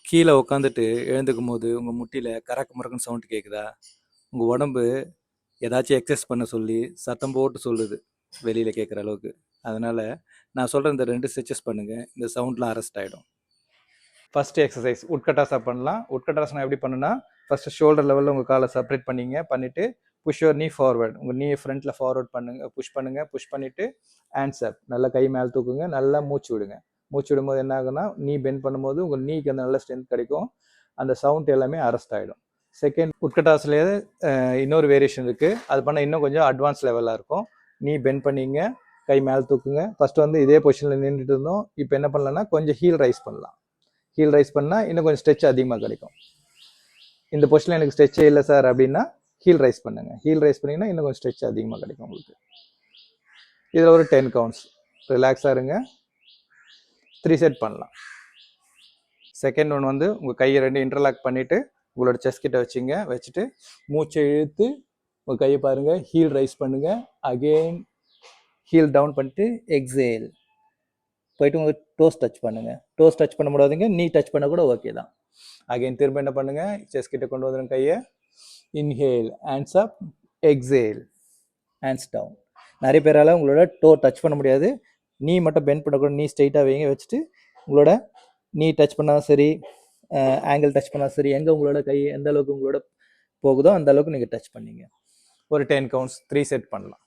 கீழே உட்காந்துட்டு எழுந்துக்கும் போது உங்கள் முட்டியில் கறக்கு முறக்குன்னு சவுண்டு கேட்குதா? உங்கள் உடம்பு ஏதாச்சும் எக்ஸசைஸ் பண்ண சொல்லி சத்தம் போட்டு சொல்லுது வெளியில் கேட்குற அளவுக்கு. அதனால் நான் சொல்கிற இந்த 2 ஸ்ட்ரெச்சஸ் பண்ணுங்கள், இந்த சவுண்ட்லாம் அரெஸ்ட் ஆகிடும். ஃபஸ்ட்டு எக்ஸசைஸ் உட்கட்டாசா பண்ணலாம். உட்கட்டாசனா எப்படி பண்ணுன்னா, ஃபஸ்ட்டு ஷோல்டர் லெவலில் உங்கள் காலை செப்பரேட் பண்ணிங்க. பண்ணிவிட்டு புஷ் யுவர் நீ ஃபார்வர்ட். உங்கள் நீ ஃப்ரண்ட்டில் ஃபார்வர்ட் பண்ணுங்கள், புஷ் பண்ணிவிட்டு ஹேண்ட்ஸ் அப். நல்லா கை மேலே தூக்குங்க, நல்லா மூச்சு விடுங்க. மூச்சு விடும்போது என்ன ஆகுன்னா, நீ பெண்ட் பண்ணும்போது உங்கள் நீக்கு அந்த நல்ல ஸ்ட்ரென்த் கிடைக்கும். அந்த சவுண்ட் எல்லாமே அரெஸ்ட் ஆகிடும். செகண்ட் உட்கட்டாசிலேயே இன்னொரு வேரியேஷன் இருக்குது. அது பண்ணால் இன்னும் கொஞ்சம் அட்வான்ஸ் லெவலாக இருக்கும். நீ பெண்ட் பண்ணிங்க, கை மேலே தூக்குங்க. ஃபஸ்ட்டு வந்து இதே பொசிஷனில் நின்றுட்டு இருந்தோம். இப்போ என்ன பண்ணலாம்னா கொஞ்சம் ஹீல் ரைஸ் பண்ணலாம். ஹீல் ரைஸ் பண்ணால் இன்னும் கொஞ்சம் ஸ்ட்ரெச் அதிகமாக கிடைக்கும். இந்த பொசிஷனில் எனக்கு ஸ்ட்ரெச்சே இல்லை சார் அப்படின்னா ஹீல் ரைஸ் பண்ணுங்கள். ஹீல் ரைஸ் பண்ணிங்கன்னா இன்னும் கொஞ்சம் ஸ்ட்ரெச் அதிகமாக கிடைக்கும் உங்களுக்கு. இதில் ஒரு 10 கவுண்ட்ஸ். ரிலாக்ஸாக இருங்க. 3 செட் பண்ணலாம். செகண்ட் ஒன் வந்து உங்கள் கையை 2 இன்டர்லாக் பண்ணிவிட்டு உங்களோட செஸ்ட் கிட்ட வச்சுட்டு மூச்சை இழுத்து உங்கள் கையை பாருங்கள், ஹீல் ரைஸ் பண்ணுங்கள். அகெயின் ஹீல் டவுன் பண்ணிட்டு எக்ஸேல் போயிட்டு உங்கள் டோஸ் டச் பண்ணுங்கள். டோஸ் டச் பண்ண முடியாதுங்க, நீ டச் பண்ண கூட ஓகே தான். அகைன் திரும்ப என்ன பண்ணுங்கள், செஸ்ட் கிட்ட கொண்டு வந்துடும் கையை. Inhale, hands up, exhale, hands down. நிறைய பேரால் உங்களோட டோ டச் பண்ண முடியாது. நீ மட்டும் பெண்ட் பண்ணக்கூட, நீ ஸ்ட்ரைட்டாக வைங்க. வச்சுட்டு உங்களோட நீ டச் பண்ணாலும் சரி, ஆங்கிள் டச் பண்ணாலும் சரி, எங்கே உங்களோட கை எந்த அளவுக்கு உங்களோட போகுதோ அந்த அளவுக்கு நீங்கள் டச் பண்ணிங்க. ஒரு 10 கவுண்ட்ஸ் 3 செட் பண்ணலாம்.